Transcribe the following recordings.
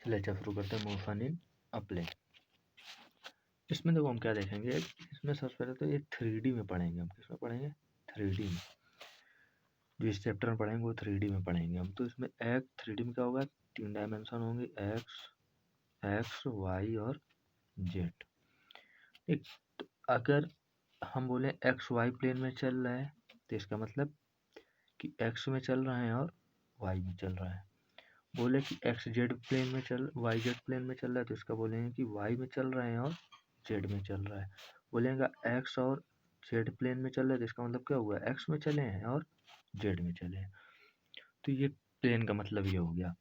चलिए अच्छा शुरू करते हैं मोशन इन अ प्लेन। इसमें देखो हम क्या देखेंगे, इसमें सबसे पहले तो ये 3D में पढ़ेंगे। हम किसमें पढ़ेंगे? 3D में। जो इस चैप्टर में पढ़ेंगे वो 3D में पढ़ेंगे हम। तो इसमें एक 3D में क्या होगा, 3 डायमेंशन होंगे, एक्स वाई और जेड। ठीक, तो अगर हम बोले एक्स वाई प्लेन में चल रहा है तो इसका मतलब कि एक्स में चल रहा है और वाई में चल रहा है। बोले कि एक्स जेड प्लेन में वाई जेड प्लेन में चल रहा है तो इसका बोलेंगे कि वाई में चल रहे हैं और जेड में चल रहा है। बोलेगा एक्स और जेड प्लेन में चल रहा है तो इसका मतलब क्या हुआ, एक्स में चले हैं और जेड में चले हैं। तो ये प्लेन का मतलब ये हो गया।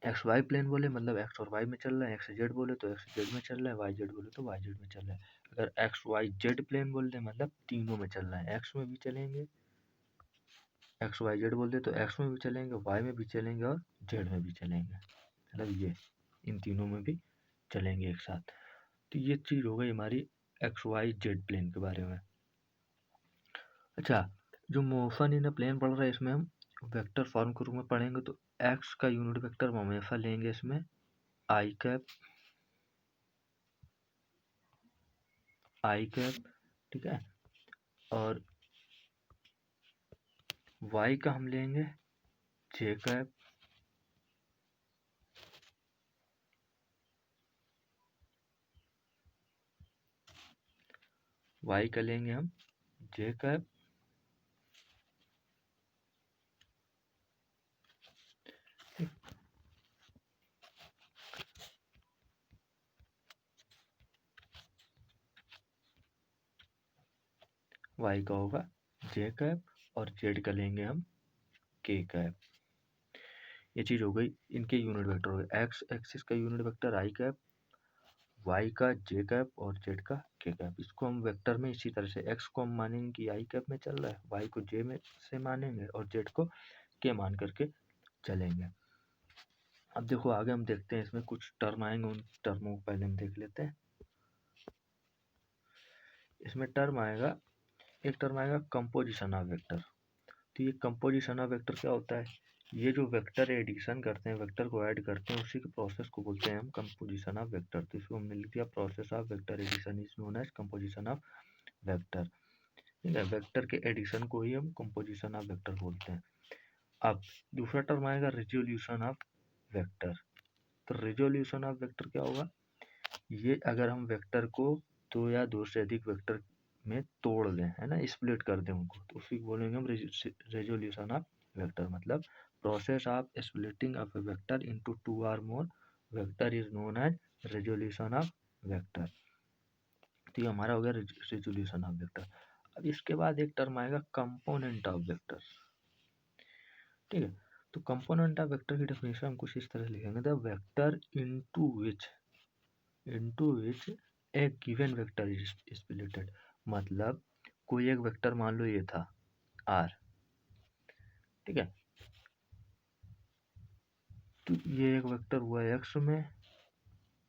एक्स वाई प्लेन बोले मतलब एक्स और वाई में चल रहा है, एक्स जेड बोले तो एक्स जेड में चल रहा है, वाई जेड बोले तो वाई जेड में चल रहा है। अगर एक्स वाई जेड प्लेन बोल दे मतलब तीनों में चल रहा है, एक्स में भी चलेंगे, एक्स वाई जेड बोल दे तो एक्स में भी चलेंगे, वाई में भी चलेंगे और जेड में भी चलेंगे। मतलब ये इन तीनों में भी चलेंगे एक साथ। तो ये चीज़ हो गई हमारी एक्स वाई जेड प्लेन के बारे में। अच्छा, जो मोशन इन अ प्लेन पढ़ रहा है इसमें हम वेक्टर फॉर्म के रूप में पढ़ेंगे। तो एक्स का यूनिट वेक्टर हम हमेशा लेंगे इसमें आई कैप, ठीक है। और वाई का हम लेंगे जे कैप, वाई का लेंगे हम जे कैप, वाई का होगा जे कैप और जेड का लेंगे हम के कैप। ये चीज़ हो गई, इनके यूनिट वेक्टर हो गए। एक्स एक्सिस का यूनिट वेक्टर आई कैप, वाई का जे कैप और जेड का के कैप। इसको हम वेक्टर में इसी तरह से एक्स को हम मानेंगे कि आई कैप में चल रहा है, वाई को जे में से मानेंगे और जेड को के मान करके चलेंगे। अब देखो आगे हम देखते हैं, इसमें कुछ टर्म आएंगे, उन टर्मों को पहले हम देख लेते हैं। इसमें टर्म आएगा, एक टर्म आएगा कंपोजिशन ऑफ वेक्टर। तो ये कंपोजिशन ऑफ वेक्टर क्या होता है? ये जो वेक्टर एडिशन करते हैं, वेक्टर को ऐड करते हैं, उसी के प्रोसेस को बोलते हैं हम कंपोजिशन ऑफ वेक्टर। तो इसको हमने लिख दिया process of vector addition is known as composition of vector. ठीक है, वेक्टर के एडिशन को ही हम कंपोजिशन ऑफ वेक्टर बोलते हैं। अब दूसरा टर्म आएगा रिजोल्यूशन ऑफ वेक्टर। तो रिजोल्यूशन ऑफ वेक्टर क्या होगा? ये अगर हम वेक्टर को दो या दो से अधिक वेक्टर में तोड़ दें, है ना, स्प्लिट कर दें उनको, तो उसी को बोलेंगे हम रेजोल्यूशन ऑफ वेक्टर। मतलब process of splitting of a vector into two और more vector is known as resolution of vector. तो ये हमारा हो गया रेजोल्यूशन ऑफ वेक्टर। अब इसके बाद एक टर्म आएगा कंपोनेंट ऑफ वेक्टर। ठीक है, तो कंपोनेंट ऑफ वेक्टर की डेफिनेशन हम कुछ इस तरह लिखेंगे, the vector into which A given vector is splitted. मतलब कोई एक वेक्टर मान लो ये था आर, ठीक है, तो ये एक वेक्टर हुआ एक्स में,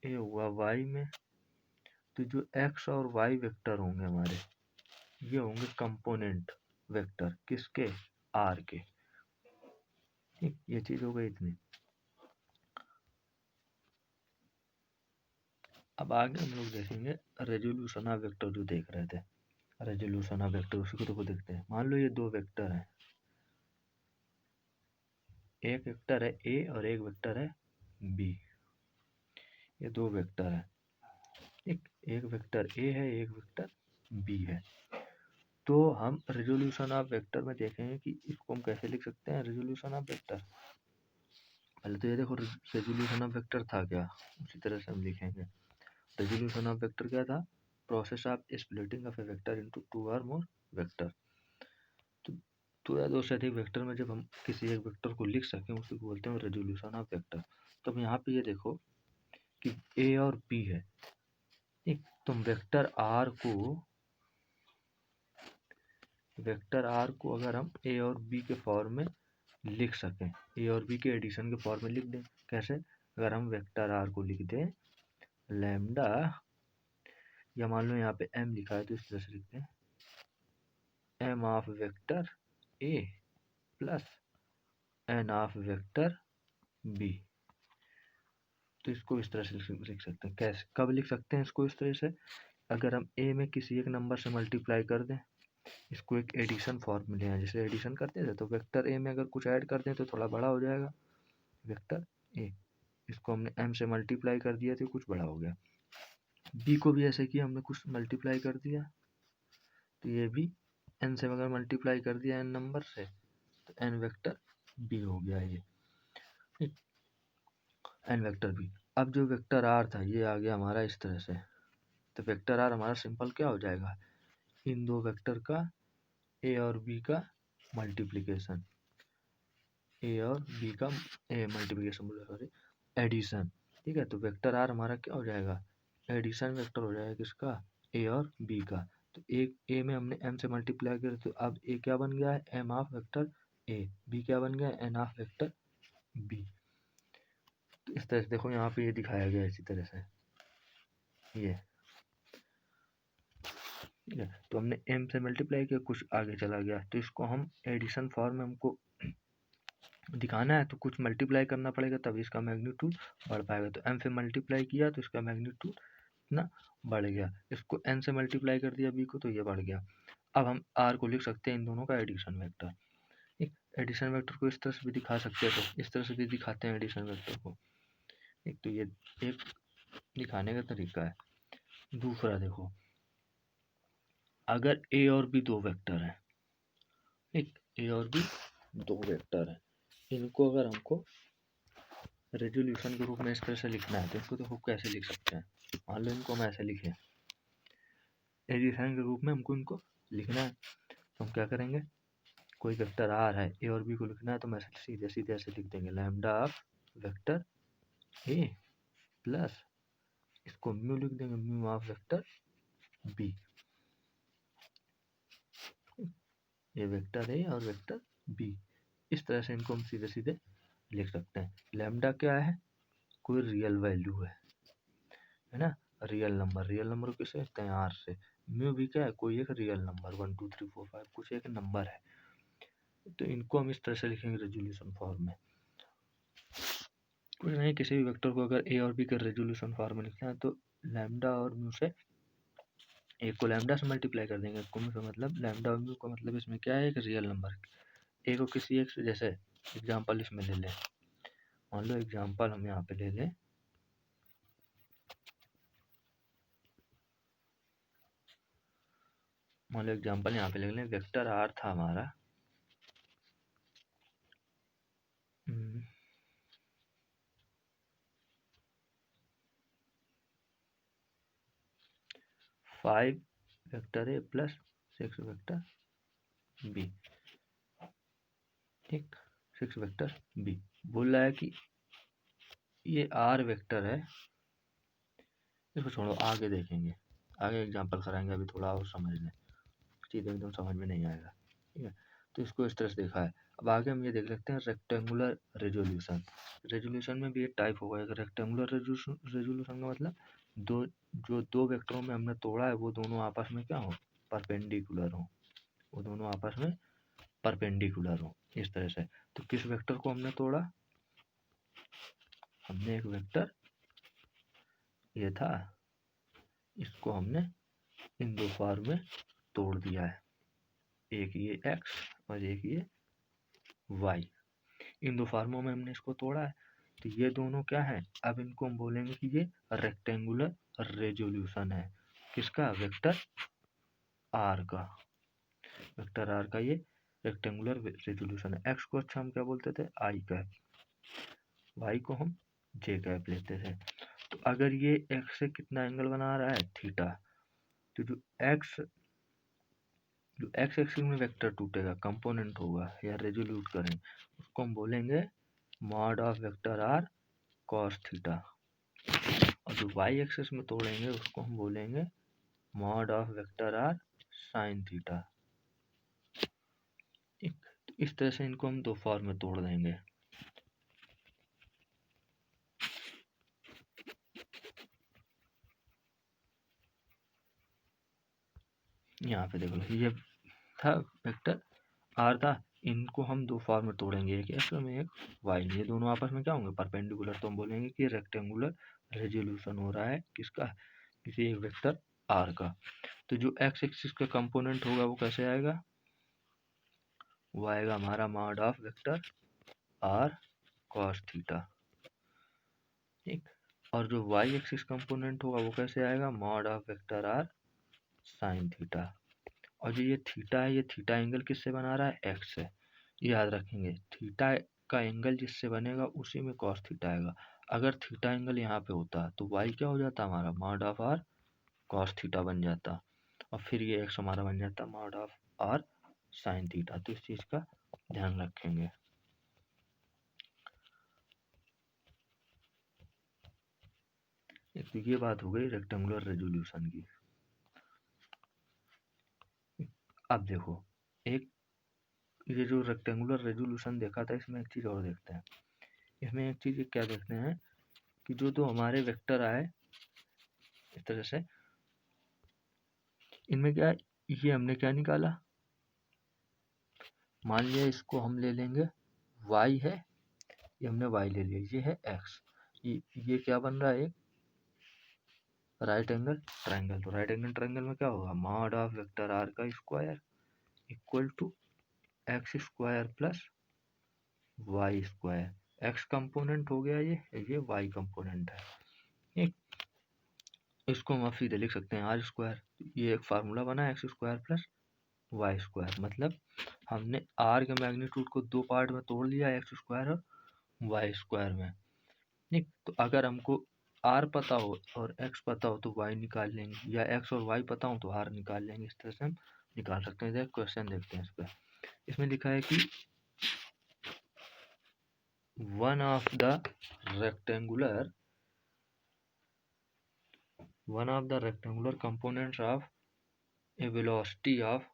ये हुआ वाई में। तो जो एक्स और वाई वेक्टर होंगे हमारे, ये होंगे कंपोनेंट वेक्टर किसके? आर के। ठीक, ये चीज हो गई इतनी। अब आगे हम लोग देखेंगे रेजोल्यूशन ऑफ वेक्टर, जो देख रहे थे रेजोल्यूशन ऑफ वेक्टर, उसी को देखते हैं। मान लो ये दो वेक्टर हैं, एक वेक्टर है ए और एक वेक्टर है बी। ये दो वेक्टर है, एक वेक्टर ए है, एक वेक्टर बी है। तो हम रेजोल्यूशन ऑफ वेक्टर में देखेंगे कि इसको हम कैसे लिख सकते हैं। रेजोल्यूशन ऑफ वेक्टर, पहले तो ये देखो रेजोल्यूशन ऑफ वेक्टर था क्या, उसी तरह से हम लिखेंगे। रेजोल्यूशन ऑफ वेक्टर क्या था? Process of splitting of a vector into two और मोर वेक्टर। तो दो या दो से अधिक वेक्टर में जब हम किसी एक वेक्टर को लिख सकें, उसी को बोलते हैं रेजोल्यूशन ऑफ वेक्टर। तो अब यहाँ पे ये देखो कि ए और बी है, ठीक, तो वेक्टर आर को अगर हम ए और बी के फॉर्म में लिख सकें, ए और बी के एडिशन के फॉर्म में लिख दें। कैसे? अगर हम वेक्टर आर को लिख दें लैम्डा, या मान लो यहाँ पे एम लिखा है तो इस तरह से लिखते हैं M of vector A plus N of vector B. तो इसको इस तरह से लिख सकते हैं। कैसे, कब लिख सकते हैं इसको इस तरह से, अगर हम ए में किसी एक नंबर से मल्टीप्लाई कर दें, इसको एक एडिशन फॉर्मूले हैं, जैसे एडिशन करते थे, तो वेक्टर ए में अगर कुछ ऐड कर दें तो थोड़ा बड़ा हो जाएगा वेक्टर ए। इसको हमने एम से मल्टीप्लाई कर दिया तो कुछ बड़ा हो गया। बी को भी ऐसे किया, हमने कुछ मल्टीप्लाई कर दिया तो ये भी एन से अगर मल्टीप्लाई कर दिया एन नंबर से तो एन वेक्टर बी हो गया ये, एन वेक्टर बी। अब जो वेक्टर आर था ये आ गया हमारा इस तरह से, तो वेक्टर आर हमारा सिंपल क्या हो जाएगा, इन दो वेक्टर का ए और बी का मल्टीप्लिकेशन, ए और बी का मल्टीप्लिकेशन बोला सॉरी, एडिशन। ठीक है, तो वेक्टर आर हमारा क्या हो जाएगा, एडिशन वेक्टर हो जाएगा किसका, ए और बी का। तो एक ए में हमने एम से मल्टीप्लाई किया तो अब ए क्या बन गया है, M of vector A, B क्या बन गया, एन ऑफ वेक्टर बी। तो इस तरह से देखो यहाँ पे ये दिखाया गया इसी तरह से ये, ठीक है। तो हमने एम से मल्टीप्लाई किया, कुछ आगे चला गया, तो इसको हम एडिशन फॉर्म में हमको दिखाना है तो कुछ मल्टीप्लाई करना पड़ेगा तभी इसका मैग्नीट्यूड बढ़ पाएगा। तो एम से मल्टीप्लाई किया तो इसका मैग्नीट्यूड ना बढ़ गया, इसको एन से मल्टीप्लाई कर दिया बी को तो ये बढ़ गया। अब हम आर को लिख सकते हैं इन दोनों का एडिशन वेक्टर। एक एडिशन वेक्टर को इस तरह से भी दिखा सकते हैं, तो इस तरह से भी दिखाते हैं एडिशन वेक्टर को। एक तो ये एक दिखाने का तरीका है। दूसरा देखो, अगर ए और बी दो वेक्टर है, एक ए और बी दो वेक्टर है, इनको अगर हमको रेजोल्यूशन के रूप में इस तरह से लिखना है तो इसको देखो कैसे लिख सकते हैं। मान लो इनको हम ऐसे लिखें, एडिशन के रूप में हमको इनको लिखना है तो हम क्या करेंगे, कोई वेक्टर आर है, ए और बी को लिखना है तो मैं सीधे सीधे ऐसे लिख देंगे, lambda of vector A plus इसको म्यू लिख देंगे, म्यू ऑफ वेक्टर बी। ये वेक्टर ए और वेक्टर बी, इस तरह से इनको हम सीधे सीधे लिख सकते हैं। लैम्डा क्या है, कोई रियल वैल्यू है ना, रियल नंबर को किससे लिखते हैं, आर से। म्यू भी क्या है, कोई एक रियल नंबर 1 2 3 4 5 कुछ एक नंबर है, तो इनको हम इस तरह से लिखेंगे रेजोल्यूशन फॉर्म में। कुछ नहीं, किसी भी वेक्टर को अगर ए और बी का रेजोल्यूशन फॉर्म में लिखना है तो लैम्डा और म्यू से, एक को लैम्डा से मल्टीप्लाई कर देंगे, को म्यू से, मतलब लैम्डा और म्यू का मतलब इसमें क्या है, एक रियल नंबर। ए को किसी एक से, जैसे एग्जांपल इसमें ले लें, मान लो एग्जांपल हम यहाँ पे ले लें, मान लो एग्जांपल यहाँ पे ले लें, वेक्टर आर था हमारा 5 vector A plus 6 vector B, ठीक, 6 वेक्टर बी। बोल रहा है कि ये आर वेक्टर है, इसको छोड़ो आगे देखेंगे, आगे एग्जांपल कराएंगे, अभी थोड़ा और समझ लें, सीधे एकदम समझ में नहीं आएगा, ठीक है। तो इसको इस तरह से देखा है। अब आगे हम ये देख लेते हैं रेक्टेंगुलर रेजोल्यूशन। रेजोल्यूशन में भी एक टाइप होगा, एक रेक्टेंगुलर रेजोल्यूशन का मतलब दो वेक्टरों में हमने तोड़ा है वो दोनों आपस में क्या हो, परपेंडिकुलर हो, वो दोनों आपस में परपेंडिकुलर हो, इस तरह से। तो किस वेक्टर को हमने तोड़ा, हमने एक वेक्टर ये था, इसको हमने इन दो फॉर्म में तोड़ दिया है, एक ये x और एक ये y, इन दो फॉर्मों में हमने इसको तोड़ा है। तो ये दोनों क्या है, अब इनको हम बोलेंगे कि ये रेक्टेंगुलर रेजोल्यूशन है, किसका, वेक्टर आर का, वेक्टर आर का ये रेक्टेंगुलर रेजोल्यूशन है। एक्स को अच्छा हम क्या बोलते थे, आई कैप, वाई को हम जे कैप लेते थे। तो अगर ये एक्स से कितना एंगल बना रहा है, थीटा, तो जो एक्स एक्सिस में वेक्टर टूटेगा, कंपोनेंट होगा या रेजोल्यूट करें, उसको हम बोलेंगे mod of vector R cos theta, और जो वाई एक्सिस में तोड़ेंगे उसको हम बोलेंगे mod of vector R sine theta. इस तरह से इनको हम दो फॉर्म में तोड़ देंगे। यहाँ पे देखो ये था वेक्टर आर था, इनको हम दो फॉर्म में तोड़ेंगे, एक एक्स में एक वाई में। ये दोनों आपस में क्या होंगे, परपेंडिकुलर। तो हम बोलेंगे कि रेक्टेंगुलर रेजोल्यूशन हो रहा है किसका, किसी एक वेक्टर आर का। तो जो एक्स एक्सिस का कंपोनेंट होगा वो कैसे आएगा, वो आएगा हमारा mod of vector R cos theta, ठीक। और जो वाई एक्सिस कंपोनेंट होगा वो कैसे आएगा, mod of vector R sine theta. और जो ये थीटा है, ये थीटा एंगल किससे बना रहा है, एक्स से। याद रखेंगे थीटा का एंगल जिससे बनेगा उसी में कॉस थीटा आएगा। अगर थीटा एंगल यहाँ पे होता तो वाई क्या हो जाता हमारा, mod of R cos theta बन जाता। और फिर ये एक्स हमारा बन जाता mod of R sine theta. तो इस चीज का ध्यान रखेंगे। तो ये बात हो गई रेक्टेंगुलर रेजोल्यूशन की। अब देखो, एक ये जो रेक्टेंगुलर रेजोल्यूशन देखा था, इसमें एक चीज और देखते हैं। इसमें एक चीज क्या देखते हैं कि जो तो हमारे वेक्टर आए इस तरह से, इनमें क्या है, ये हमने क्या निकाला, मान लिया इसको हम ले लेंगे y है, ये हमने y ले लिया, ये है x। ये क्या बन रहा है, एक राइट एंगल ट्रायंगल। तो राइट एंगल ट्रायंगल में क्या होगा, मॉड ऑफ वेक्टर r का square equal to x square plus y square. X component हो गया ये वाई कंपोनेंट है, ठीक। इसको हम आप सीधे लिख सकते हैं आर स्क्वायर। ये एक फार्मूला बना x square plus y square, मतलब हमने आर के मैग्नीट्यूड को दो पार्ट में तोड़ लिया, एक्स स्क्वायर और वाई स्क्वायर में, ठीक। तो अगर हमको आर पता हो और एक्स पता हो तो वाई निकाल लेंगे, या एक्स और वाई पता हो तो आर निकाल लेंगे। इस तरह से हम निकाल सकते हैं। क्वेश्चन देखते हैं इस पर। इसमें लिखा है कि one of the rectangular components of a velocity of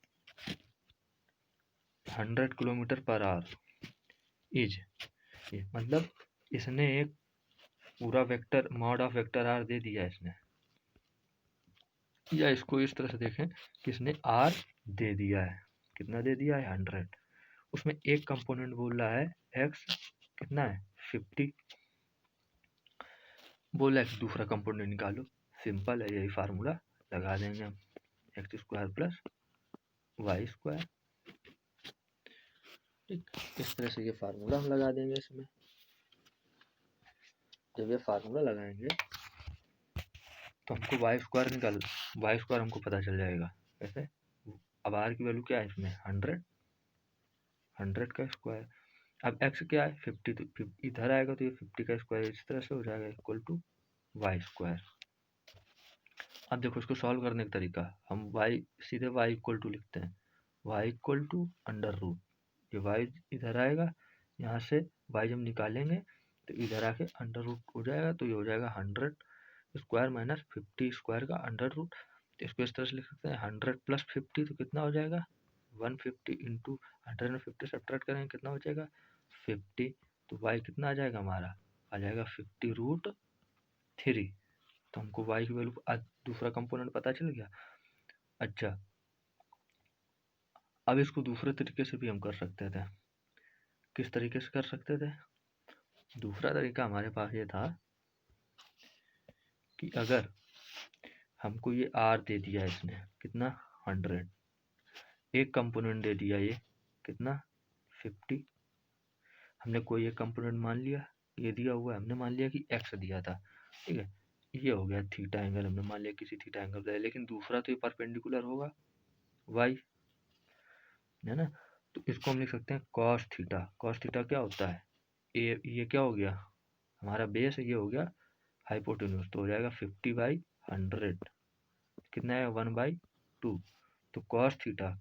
100 kilometre per hour is, मतलब इसने एक पूरा vector mod of vector R दे दिया इसने, या इसको इस तरह से देखें कि इसने आर दे दिया है, कितना दे दिया है 100। उसमें एक कंपोनेंट बोल रहा है एक्स कितना है 50, बोला है कि दूसरा कंपोनेंट निकालो। सिंपल है, यही फार्मूला लगा देंगे हम, x square plus y square, ठीक। इस तरह से ये फार्मूला हम लगा देंगे इसमें। जब ये फार्मूला लगाएंगे तो हमको वाई स्क्वायर हमको पता चल जाएगा कैसे। अब आर की वैल्यू क्या है इसमें 100 का स्क्वायर। अब एक्स क्या है 50, तो इधर आएगा तो ये 50 का स्क्वायर इस तरह से हो जाएगा इक्वल टू वाई स्क्वायर। अब देखो इसको सॉल्व करने का तरीका, हम सीधे y इक्वल टू लिखते हैं, y equal to under root, ये y इधर आएगा, यहाँ से y जब निकालेंगे तो इधर आके अंडर रूट हो जाएगा, तो ये हो जाएगा 100 स्क्वायर माइनस 50 स्क्वायर का अंडर रूट। तो इसको इस तरह से लिख सकते हैं 100 प्लस 50 तो कितना हो जाएगा 150 इंटू 150 सब्ट्रैक्ट करेंगे कितना हो जाएगा 50। तो y कितना आ जाएगा हमारा, आ जाएगा 50√3। तो हमको y की वैल्यू दूसरा कंपोनेंट पता चल गया। अच्छा, अब इसको दूसरे तरीके से भी हम कर सकते थे। किस तरीके से कर सकते थे, दूसरा तरीका हमारे पास ये था कि अगर हमको ये r दे दिया इसने कितना 100, एक कंपोनेंट दे दिया ये कितना 50, हमने कोई एक कंपोनेंट मान लिया, ये दिया हुआ है, हमने मान लिया कि x दिया था, ठीक है। ये हो गया थीटा एंगल, हमने मान लिया किसी थीटा एंगल का, लेकिन दूसरा तो ये परपेंडिकुलर होगा y, है ना। तो इसको हम लिख सकते हैं कॉस थीटा। कॉस थीटा क्या होता है, ये क्या हो गया हमारा बेस, ये हो गया हाइपोटेन्यूज, तो हो जाएगा 50/100, कितना है 1/2। तो कॉस थीटा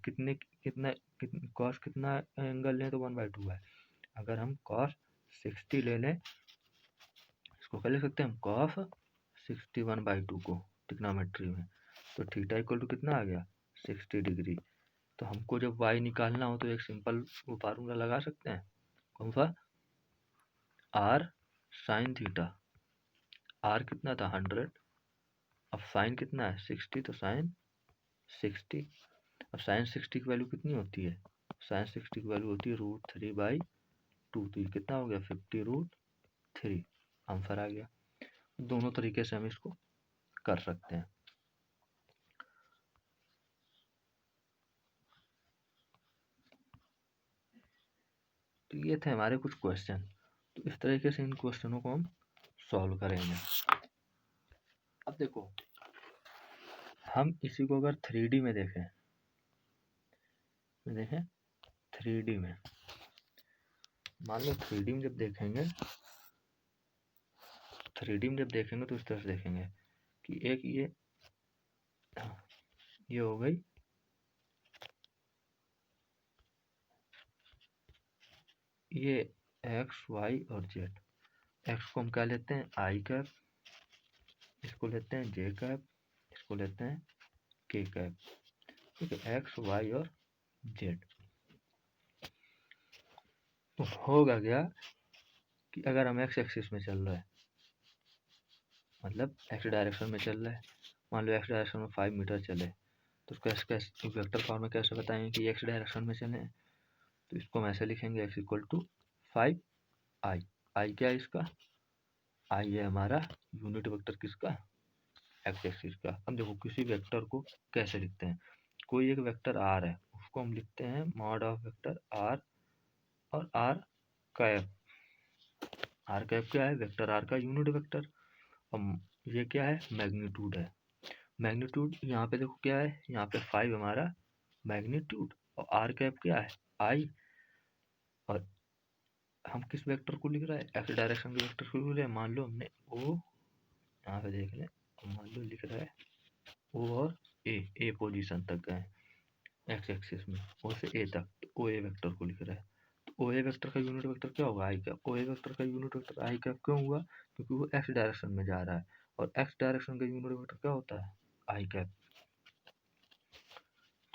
कॉस कितना एंगल लें तो 1/2 है। अगर हम कॉस 60 ले लें, इसको क्या लिख सकते हैं हम कॉस 60 1/2 को ट्रिग्नोमेट्री में, तो थीटा इक्वल टू कितना आ गया 60 डिग्री। तो हमको जब y निकालना हो तो एक सिंपल वो फार्मूला लगा सकते हैं, कौन सा, r साइन थीटा। r कितना था 100, अब साइन कितना है 60, तो साइन 60। अब साइन 60 की वैल्यू कितनी होती है साइन 60 की वैल्यू होती है √3/2, तो ये कितना हो गया 50√3 आंसर आ गया। दोनों तरीके से हम इसको कर सकते हैं। तो ये थे हमारे कुछ क्वेश्चन। तो इस तरीके से इन क्वेश्चनों को हम सॉल्व करेंगे। अब देखो, हम इसी को अगर 3D में देखें 3D में, मान लो 3D में जब देखेंगे, 3D में जब देखेंगे तो इस तरह से देखेंगे कि एक ये हो गई ये एक्स वाई और जेड। एक्स को हम क्या लेते हैं आई कैप, इसको लेते हैं जे कैप, इसको लेते हैं के कैप। ठीक है, एक्स वाई और जेड। तो होगा क्या कि अगर हम एक्स एक्सिस में चल रहे हैं, मतलब एक्स डायरेक्शन में चल रहे हैं, मान लो एक्स डायरेक्शन में 5 मीटर चले, तो कैसे वेक्टर फॉर्म में कैसे बताएंगे कि एक्स डायरेक्शन में चले? तो इसको हम ऐसे लिखेंगे x इक्वल टू 5i। आई क्या है इसका? आई है हमारा यूनिट वेक्टर किसका? एक्स एक्सिस का। अब देखो किसी वेक्टर को कैसे लिखते हैं, कोई एक वेक्टर आर है, उसको हम लिखते हैं मॉड ऑफ वेक्टर आर और आर कैप। आर कैप क्या है? वेक्टर आर का यूनिट वेक्टर। ये क्या है? मैग्नीट्यूड है। मैग्नीट्यूड यहाँ पे देखो क्या है, यहाँ पे 5 हमारा मैग्नीट्यूड और आर कैप क्या है? आई। और हम किस वेक्टर को लिख रहे हैं? एक्स डायरेक्शन के वेक्टर को लिख रहे हैं। मान लो हमने ओ, यहाँ पे देख लें, मान लो लिख रहा है ओ और ए पोजीशन तक गए एक्स एक्सिस में, ओ से ए तक, तो ओ ए वेक्टर को लिख रहा है। तो ओ ए वेक्टर का यूनिट वेक्टर क्या होगा? आई कैप। ओ ए वेक्टर का यूनिट वेक्टर आई कैप क्यों हुआ? क्योंकि वो एक्स डायरेक्शन में जा रहा है और एक्स डायरेक्शन का यूनिट वेक्टर क्या होता है? आई कैप।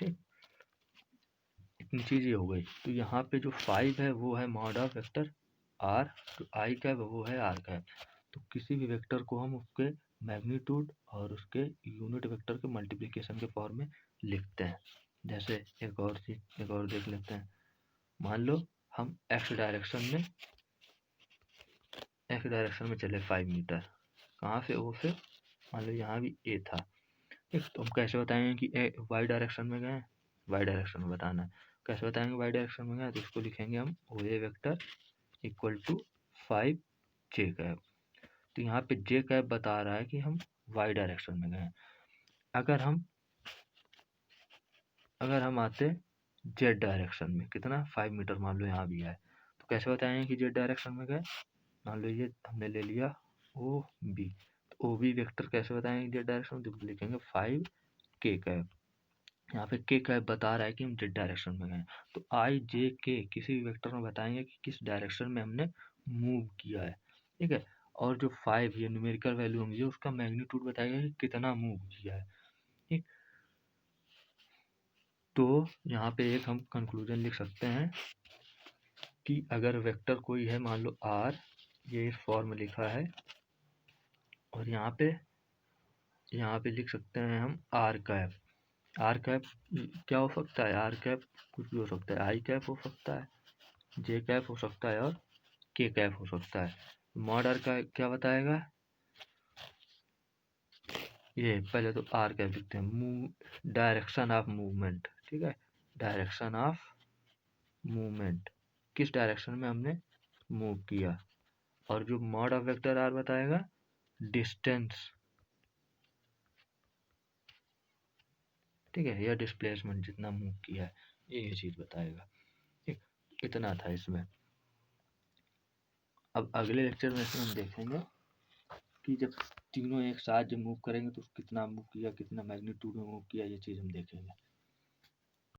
ठीक, इतनी चीज ये हो गई। तो यहाँ पे जो 5 है वो है मॉड ऑफ वेक्टर आर, तो आई कैप वो है आर कैप। तो किसी भी वेक्टर को हम उसके मैग्नीट्यूड और उसके यूनिट वेक्टर के मल्टीप्लिकेशन के फॉर्म में लिखते हैं। जैसे एक और चीज, एक और देख लेते हैं। मान लो हम एक्स डायरेक्शन में चले 5 मीटर, कहाँ से? ओ से। मान लो यहाँ भी ए था। ठीक, तो हम कैसे बताएंगे कि ए वाई डायरेक्शन में गए? वाई डायरेक्शन में बताना है। कैसे बताएंगे वाई डायरेक्शन में गए? तो इसको लिखेंगे हम O A vector equal to 5 J cap. तो यहाँ पे जे कैप बता रहा है कि हम वाई डायरेक्शन में गए। अगर हम आते जेड डायरेक्शन में, कितना 5 मीटर मान लो यहाँ भी है, तो कैसे बताएंगे कि जेड डायरेक्शन में गए? मान लो ये हमने ले लिया ओ बी, तो ओ बी वेक्टर कैसे बताएंगे जेड डायरेक्शन में? तो लिखेंगे 5 के कैप। यहाँ पे के कैप बता रहा है कि हम जेड डायरेक्शन में गए। तो आई जे के किसी भी वेक्टर में बताएंगे कि किस डायरेक्शन में हमने मूव किया है। ठीक है, और जो 5 ये न्यूमेरिकल वैल्यू होंगी उसका मैग्नीट्यूड बताएगा कि कितना मूव किया है। ठीक, तो यहाँ पे एक हम कंक्लूजन लिख सकते हैं कि अगर वेक्टर कोई है, मान लो आर, ये इस फॉर्म में लिखा है, और यहाँ पे लिख सकते हैं हम आर कैप। आर कैप क्या हो सकता है? आर कैप कुछ भी हो सकता है, आई कैप हो सकता है, जे कैप हो सकता है और के कैप हो सकता है। मॉड आर का क्या बताएगा? ये पहले तो आर कैप लिखते हैं, मूव डायरेक्शन ऑफ मूवमेंट। ठीक है, डायरेक्शन ऑफ मूवमेंट, किस डायरेक्शन में हमने मूव किया। और जो मॉड ऑफ वेक्टर आर बताएगा डिस्टेंस, ठीक है, या डिस्प्लेसमेंट, जितना मूव किया है, ये चीज बताएगा। ठीक, इतना था इसमें। अब अगले लेक्चर में इसमें हम देखेंगे कि जब तीनों एक साथ जब मूव करेंगे तो कितना मूव किया, कितना मैग्नीट्यूड में मूव किया, ये चीज़ हम देखेंगे।